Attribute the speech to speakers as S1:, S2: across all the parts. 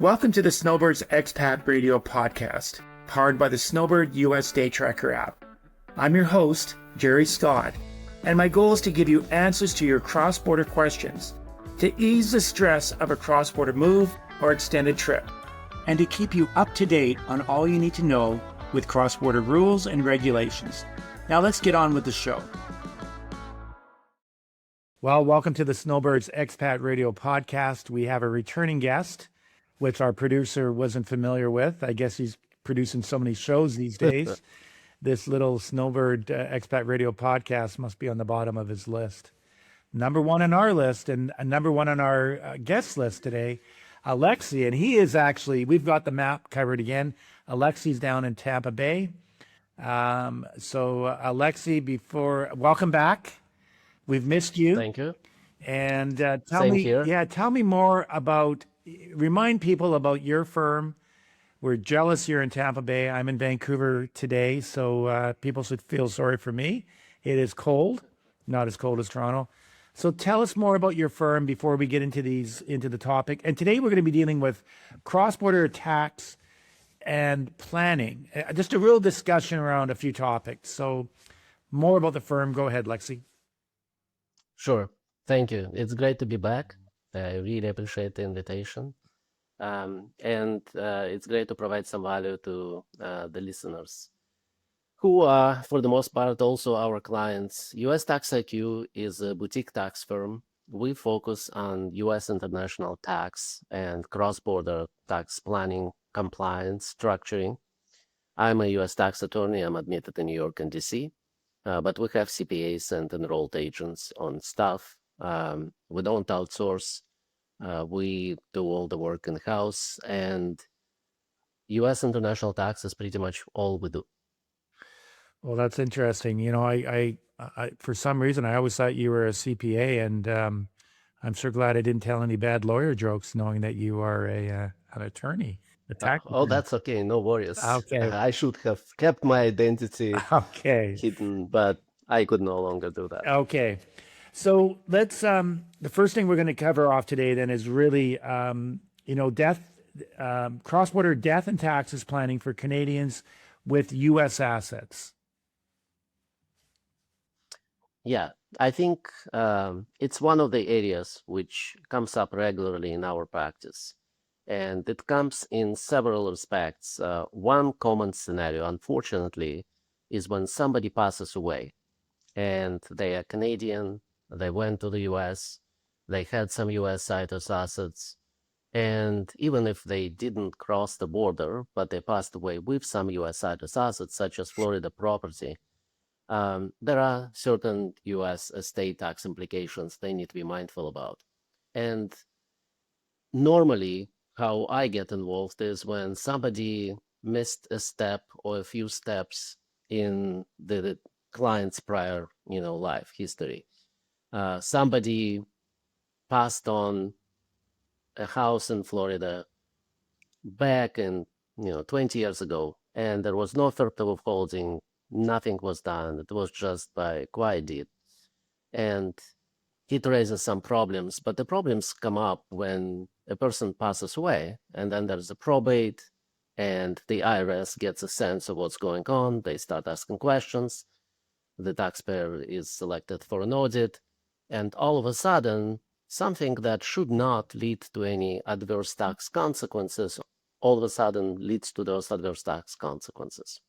S1: Welcome to the Snowbirds Expat Radio Podcast, powered by the Snowbird US Day Tracker app. I'm your host, Jerry Scott, and my goal is to give you answers to your cross-border questions, to ease the stress of a cross-border move or extended trip, and to keep you up to date on all you need to know with cross-border rules and regulations. Now let's get on with the show. Well, welcome to the Snowbirds Expat Radio Podcast. We have a returning guest, which our producer wasn't familiar with. I guess he's producing so many shows these days. This little Snowbird Expat Radio Podcast must be on the bottom of his list. Number one on our list and number one on our guest list today, Alexey. And he is actually, we've got the map covered again. Alexey's down in Tampa Bay. So Alexey, welcome back. We've missed you.
S2: Thank you.
S1: And tell me more about, remind people about your firm. We're jealous here in Tampa Bay. I'm in Vancouver today, so people should feel sorry for me. It is cold, not as cold as Toronto. So tell us more about your firm before we get into the topic. And today we're going to be dealing with cross-border tax and planning. Just a real discussion around a few topics. So more about the firm. Go ahead, Lexi.
S2: Sure. Thank you. It's great to be back. I really appreciate the invitation. And it's great to provide some value to the listeners, who are, for the most part, also our clients. US Tax IQ is a boutique tax firm. We focus on US international tax and cross-border tax planning, compliance, structuring. I'm a US tax attorney. I'm admitted in New York and DC, but we have CPAs and enrolled agents on staff. We don't outsource. We do all the work in-house, and U.S. international tax is pretty much all we do.
S1: Well, that's interesting. You know, I for some reason, I always thought you were a CPA, and I'm so glad I didn't tell any bad lawyer jokes, knowing that you are an attorney.
S2: That's okay. No worries.
S1: Okay.
S2: I should have kept my identity
S1: okay.
S2: hidden, but I could no longer do that.
S1: Okay. So let's, the first thing we're going to cover off today then is really, cross-border death and taxes planning for Canadians with U.S. assets.
S2: Yeah, I think it's one of the areas which comes up regularly in our practice. And it comes in several respects. One common scenario, unfortunately, is when somebody passes away and they are Canadian. They went to the US, they had some US citrus assets, and even if they didn't cross the border, but they passed away with some US citrus assets, such as Florida property, there are certain US estate tax implications they need to be mindful about. And normally, how I get involved is when somebody missed a step or a few steps in the client's prior, life history. Somebody passed on a house in Florida back in 20 years ago, and there was no authority of holding. Nothing was done. It was just by quiet deed, and it raises some problems. But the problems come up when a person passes away, and then there's a probate, and the IRS gets a sense of what's going on. They start asking questions. The taxpayer is selected for an audit. And all of a sudden, something that should not lead to any adverse tax consequences, all of a sudden leads to those adverse tax consequences.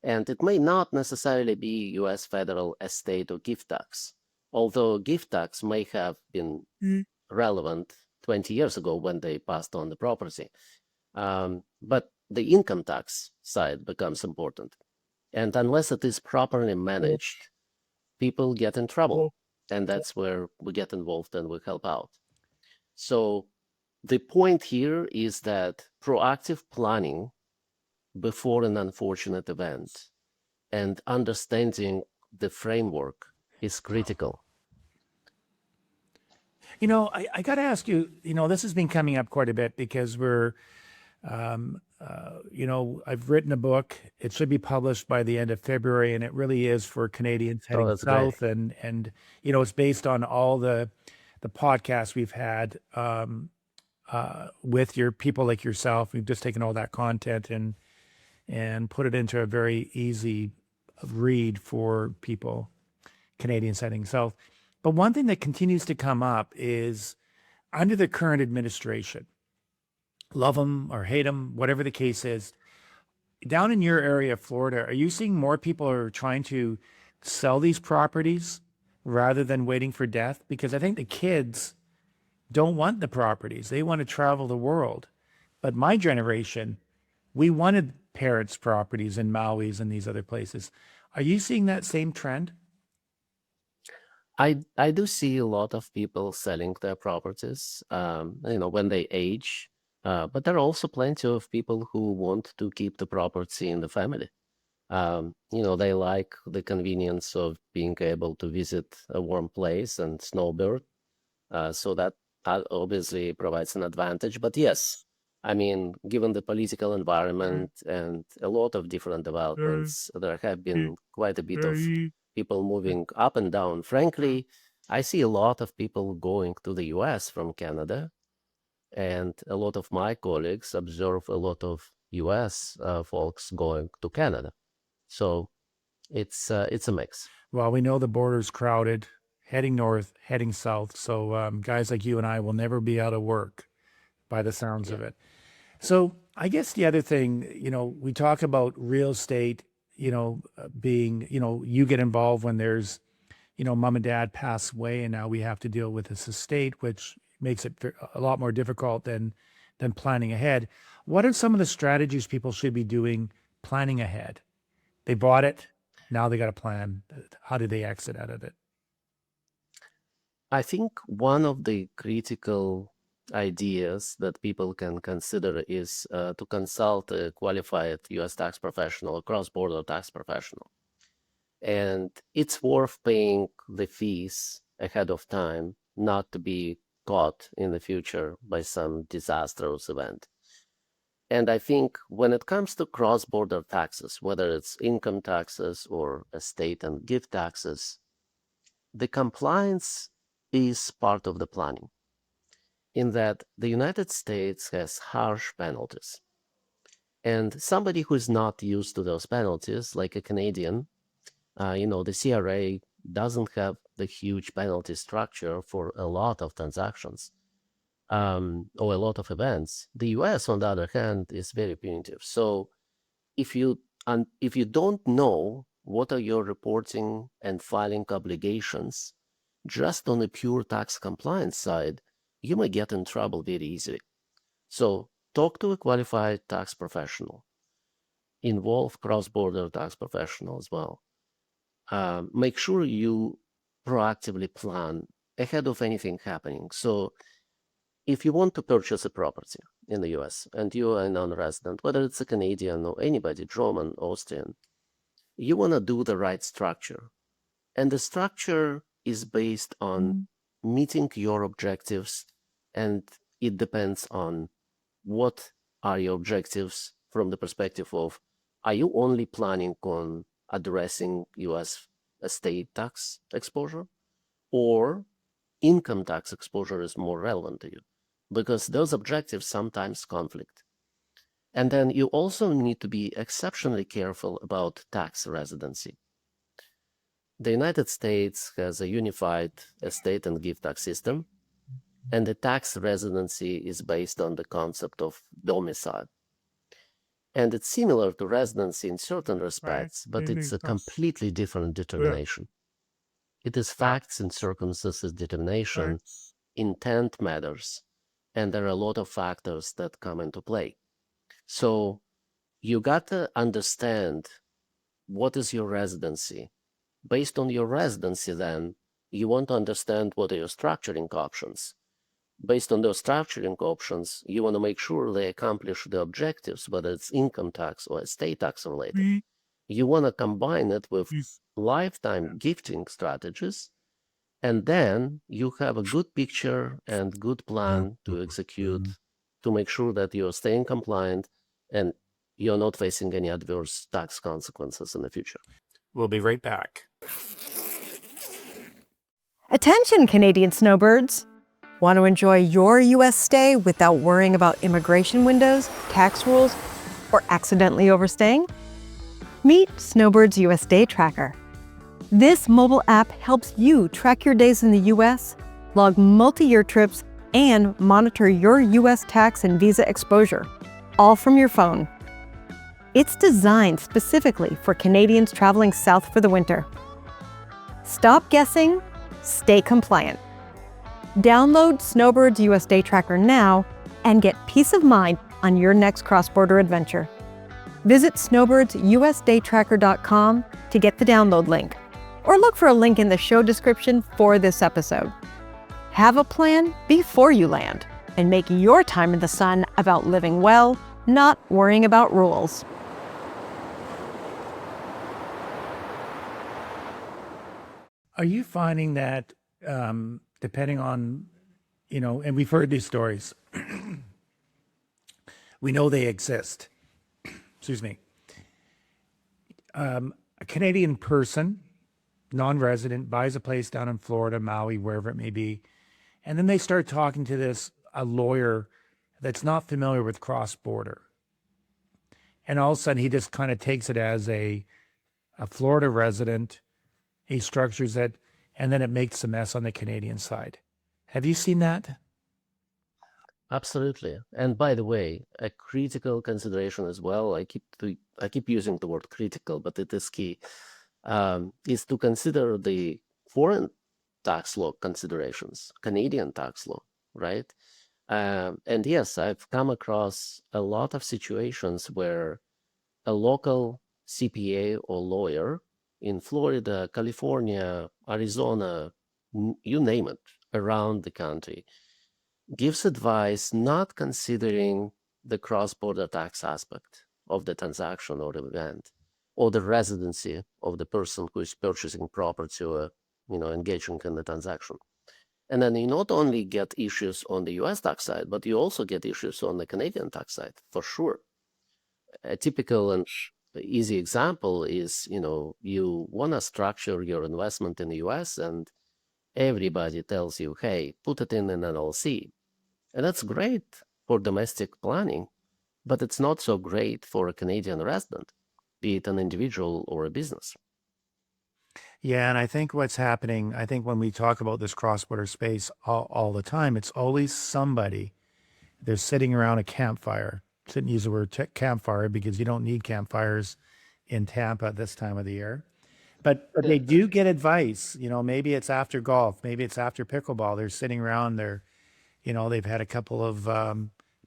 S2: And it may not necessarily be U.S. federal estate or gift tax, although gift tax may have been relevant 20 years ago when they passed on the property. But the income tax side becomes important. And unless it is properly managed, people get in trouble. And that's where we get involved and we help out. So the point here is that proactive planning before an unfortunate event and understanding the framework is critical.
S1: I got to ask you, this has been coming up quite a bit because we're, I've written a book. It should be published by the end of February, and it really is for Canadians heading south.
S2: Great.
S1: And it's based on all the podcasts we've had with your people like yourself. We've just taken all that content and put it into a very easy read for people, Canadians heading south. But one thing that continues to come up is under the current administration, love them or hate them, whatever the case is, down in your area of Florida, are you seeing more people are trying to sell these properties rather than waiting for death? Because I think the kids don't want the properties. They want to travel the world. But my generation, we wanted parents' properties in Maui's and these other places. Are you seeing that same trend?
S2: I do see a lot of people selling their properties, when they age. But there are also plenty of people who want to keep the property in the family. They like the convenience of being able to visit a warm place and snowbird. So that obviously provides an advantage. But yes, I mean, given the political environment and a lot of different developments, there have been quite a bit of people moving up and down. Frankly, I see a lot of people going to the US from Canada, and a lot of my colleagues observe a lot of US folks going to Canada. So it's a mix.
S1: Well, we know the border's crowded, heading north, heading south. So guys like you and I will never be out of work by the sounds of it. So I guess the other thing, we talk about real estate, being, you get involved when there's, mom and dad pass away, and now we have to deal with this estate, which makes it a lot more difficult than planning ahead. What are some of the strategies people should be doing planning ahead? They bought it. Now they got a plan. How do they exit out of it?
S2: I think one of the critical ideas that people can consider is to consult a qualified U.S. tax professional, cross-border tax professional. And it's worth paying the fees ahead of time, not to be caught in the future by some disastrous event. And I think when it comes to cross-border taxes, whether it's income taxes or estate and gift taxes, the compliance is part of the planning, in that the United States has harsh penalties. And somebody who is not used to those penalties, like a Canadian, the CRA doesn't have the huge penalty structure for a lot of transactions or a lot of events. The US, on the other hand, is very punitive. So if you don't know what are your reporting and filing obligations, just on the pure tax compliance side, you may get in trouble very easily. So talk to a qualified tax professional. Involve cross-border tax professional as well. Make sure you proactively plan ahead of anything happening. So if you want to purchase a property in the US and you are a non-resident, whether it's a Canadian or anybody, German, Austrian, you want to do the right structure. And the structure is based on meeting your objectives, and it depends on what are your objectives from the perspective of, are you only planning on addressing US estate tax exposure, or income tax exposure is more relevant to you? Because those objectives sometimes conflict. And then you also need to be exceptionally careful about tax residency. The United States has a unified estate and gift tax system, and the tax residency is based on the concept of domicile. And it's similar to residency in certain respects, but it's a completely different determination. It is facts and circumstances determination, intent matters, and there are a lot of factors that come into play. So you got to understand what is your residency. Based on your residency, then, you want to understand what are your structuring options. Based on those structuring options, you want to make sure they accomplish the objectives, whether it's income tax or estate tax related. You want to combine it with lifetime gifting strategies, and then you have a good picture and good plan to execute to make sure that you're staying compliant and you're not facing any adverse tax consequences in the future.
S1: We'll be right back.
S3: Attention, Canadian snowbirds! Want to enjoy your U.S. stay without worrying about immigration windows, tax rules, or accidentally overstaying? Meet Snowbird's U.S. Day Tracker. This mobile app helps you track your days in the U.S., log multi-year trips, and monitor your U.S. tax and visa exposure, all from your phone. It's designed specifically for Canadians traveling south for the winter. Stop guessing, stay compliant. Download Snowbird's U.S. Day Tracker now and get peace of mind on your next cross-border adventure. Visit snowbirdsusdaytracker.com to get the download link, or look for a link in the show description for this episode. Have a plan before you land, and make your time in the sun about living well, not worrying about rules.
S1: Are you finding that depending on, and we've heard these stories, we know they exist. Excuse me. A Canadian person, non-resident, buys a place down in Florida, Maui, wherever it may be, and then they start talking to a lawyer that's not familiar with cross-border. And all of a sudden, he just kind of takes it as a Florida resident. He structures it, and then it makes a mess on the Canadian side. Have you seen that?
S2: Absolutely. And by the way, a critical consideration as well, I keep using the word critical, but it is key, is to consider the foreign tax law considerations, Canadian tax law, right? And yes, I've come across a lot of situations where a local CPA or lawyer in Florida, California, Arizona, you name it, around the country, gives advice not considering the cross-border tax aspect of the transaction or event, or the residency of the person who is purchasing property or engaging in the transaction. And then you not only get issues on the US tax side, but you also get issues on the Canadian tax side, for sure. A typical and easy example is, you want to structure your investment in the US and everybody tells you, hey, put it in an LLC. And that's great for domestic planning, but it's not so great for a Canadian resident, be it an individual or a business.
S1: Yeah, and I think what's happening, I think when we talk about this cross-border space all the time, it's always somebody. They're sitting around a campfire. Shouldn't use the word campfire because you don't need campfires in Tampa this time of the year. But they do get advice. Maybe it's after golf, maybe it's after pickleball. They're sitting around there, they've had a couple of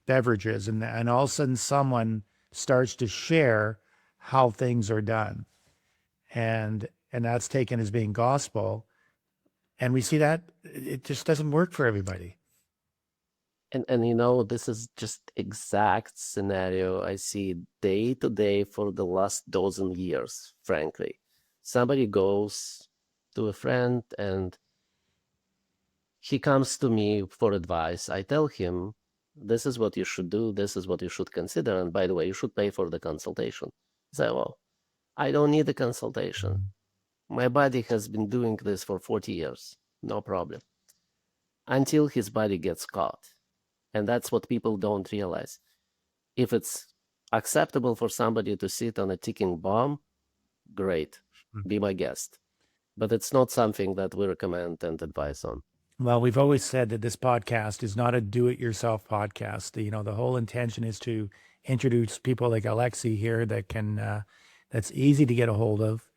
S1: beverages, and all of a sudden someone starts to share how things are done. And that's taken as being gospel. And we see that it just doesn't work for everybody.
S2: And this is just exact scenario I see day to day for the last dozen years, frankly. Somebody goes to a friend and he comes to me for advice. I tell him, this is what you should do. This is what you should consider. And by the way, you should pay for the consultation. He said, well, I don't need the consultation. My body has been doing this for 40 years. No problem. Until his body gets caught. And that's what people don't realize. If it's acceptable for somebody to sit on a ticking bomb, great, be my guest. But it's not something that we recommend and advise on.
S1: Well, we've always said that this podcast is not a do-it-yourself podcast. The whole intention is to introduce people like Alexey here that can, that's easy to get a hold of,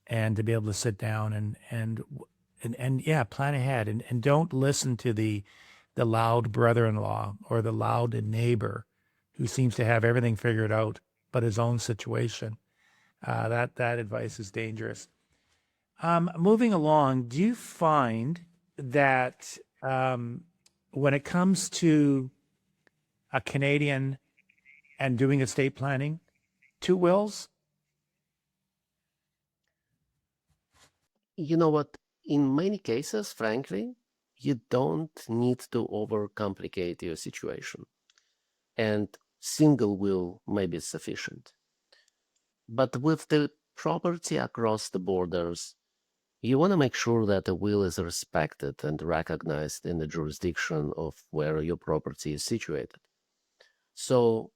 S1: and to be able to sit down and yeah, plan ahead and don't listen to the loud brother-in-law or the loud neighbor who seems to have everything figured out but his own situation. That advice is dangerous. Moving along, do you find that when it comes to a Canadian and doing estate planning, 2 wills?
S2: You know what? In many cases, frankly, you don't need to overcomplicate your situation. And single will may be sufficient. But with the property across the borders, you want to make sure that the will is respected and recognized in the jurisdiction of where your property is situated. So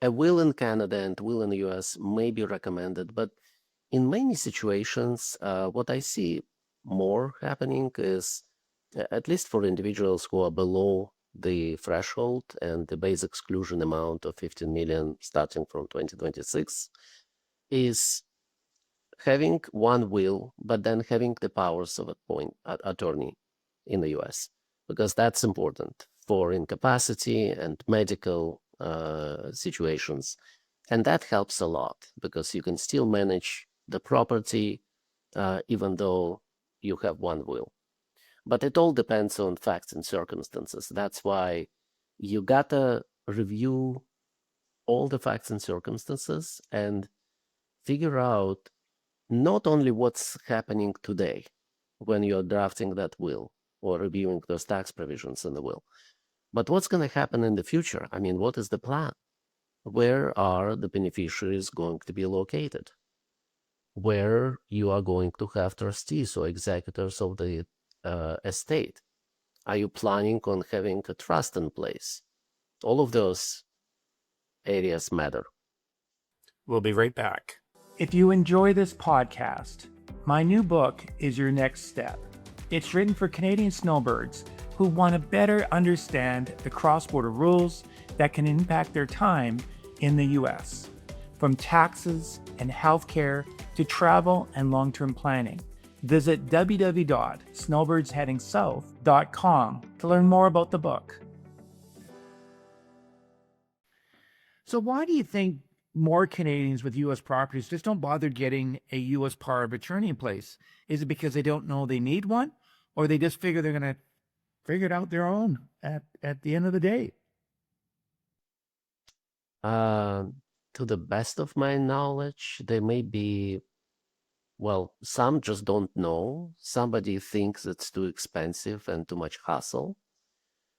S2: a will in Canada and will in the US may be recommended, but in many situations, what I see more happening is, at least for individuals who are below the threshold and the base exclusion amount of 15 million starting from 2026, is having one will, but then having the powers of attorney in the US, because that's important for incapacity and medical situations. And that helps a lot because you can still manage the property even though you have one will. But it all depends on facts and circumstances. That's why you gotta review all the facts and circumstances and figure out not only what's happening today when you're drafting that will or reviewing those tax provisions in the will, but what's going to happen in the future. I mean, what is the plan? Where are the beneficiaries going to be located? Where you are going to have trustees or executors of the estate? Are you planning on having a trust in place? All of those areas matter.
S1: We'll be right back. If you enjoy this podcast, my new book is your next step. It's written for Canadian snowbirds who want to better understand the cross-border rules that can impact their time in the US, from taxes and healthcare to travel and long-term planning. Visit www.snowbirdsheadingsouth.com to learn more about the book. So why do you think more Canadians with U.S. properties just don't bother getting a U.S. power of attorney in place? Is it because they don't know they need one, or they just figure they're going to figure it out their own at the end of the day?
S2: To the best of my knowledge, they may be, well, some just don't know. Somebody thinks it's too expensive and too much hassle.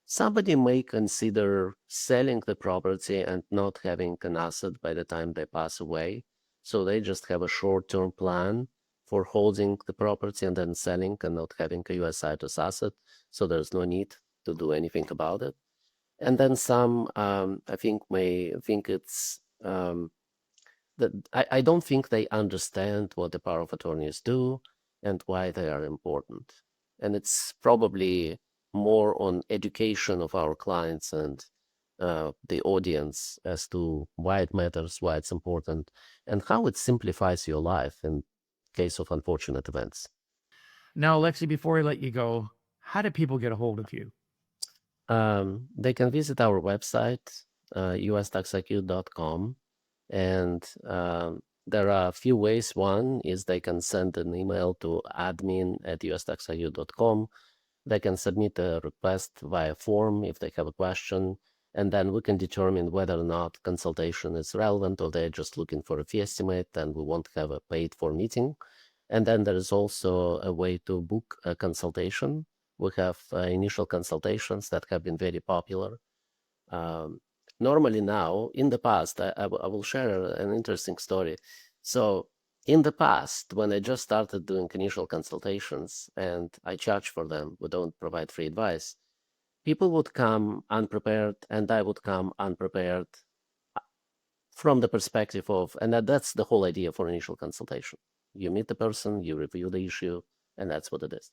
S2: Somebody may consider selling the property and not having an asset by the time they pass away. So they just have a short-term plan for holding the property and then selling and not having a US Citus asset. So there's no need to do anything about it. And then some, I think, may think it's that I don't think they understand what the power of attorneys do and why they are important. And it's probably more on education of our clients and the audience as to why it matters, why it's important, and how it simplifies your life in case of unfortunate events.
S1: Now, Alexey, before I let you go, how do people get a hold of you?
S2: They can visit our website, ustaxiq.com, and there are a few ways. One is they can send an email to admin@ustaxiq.com. They can submit a request via form if they have a question, and then we can determine whether or not consultation is relevant or they're just looking for a fee estimate and we won't have a paid for meeting. And then there is also a way to book a consultation. We have initial consultations that have been very popular. Normally now, in the past, I will share an interesting story. So in the past, when I just started doing initial consultations and I charge for them, we don't provide free advice, people would come unprepared and I would come unprepared from the perspective of, and that's the whole idea for initial consultation. You meet the person, you review the issue, and that's what it is.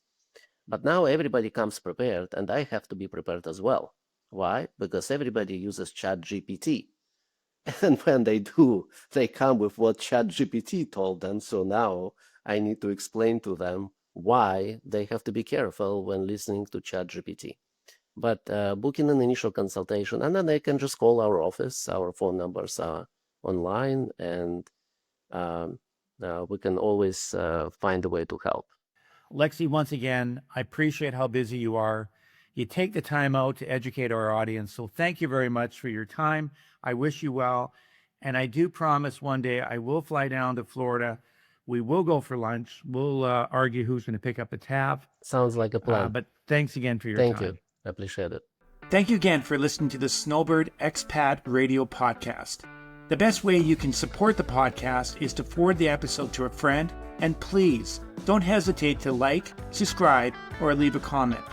S2: But now everybody comes prepared and I have to be prepared as well. Why? Because everybody uses ChatGPT. And when they do, they come with what ChatGPT told them. So now I need to explain to them why they have to be careful when listening to ChatGPT. But booking an initial consultation, and then they can just call our office. Our phone numbers are online, and we can always find a way to help.
S1: Alexey, once again, I appreciate how busy you are. You take the time out to educate our audience. So thank you very much for your time. I wish you well. And I do promise one day I will fly down to Florida. We will go for lunch. We'll argue who's going to pick up the tab.
S2: Sounds like a plan.
S1: But thanks again for your time.
S2: Thank you. I appreciate it.
S1: Thank you again for listening to the Snowbird Expat Radio Podcast. The best way you can support the podcast is to forward the episode to a friend And please, don't hesitate to like, subscribe, or leave a comment.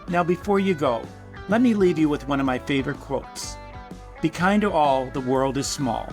S1: Now before you go, let me leave you with one of my favorite quotes. Be kind to all, the world is small.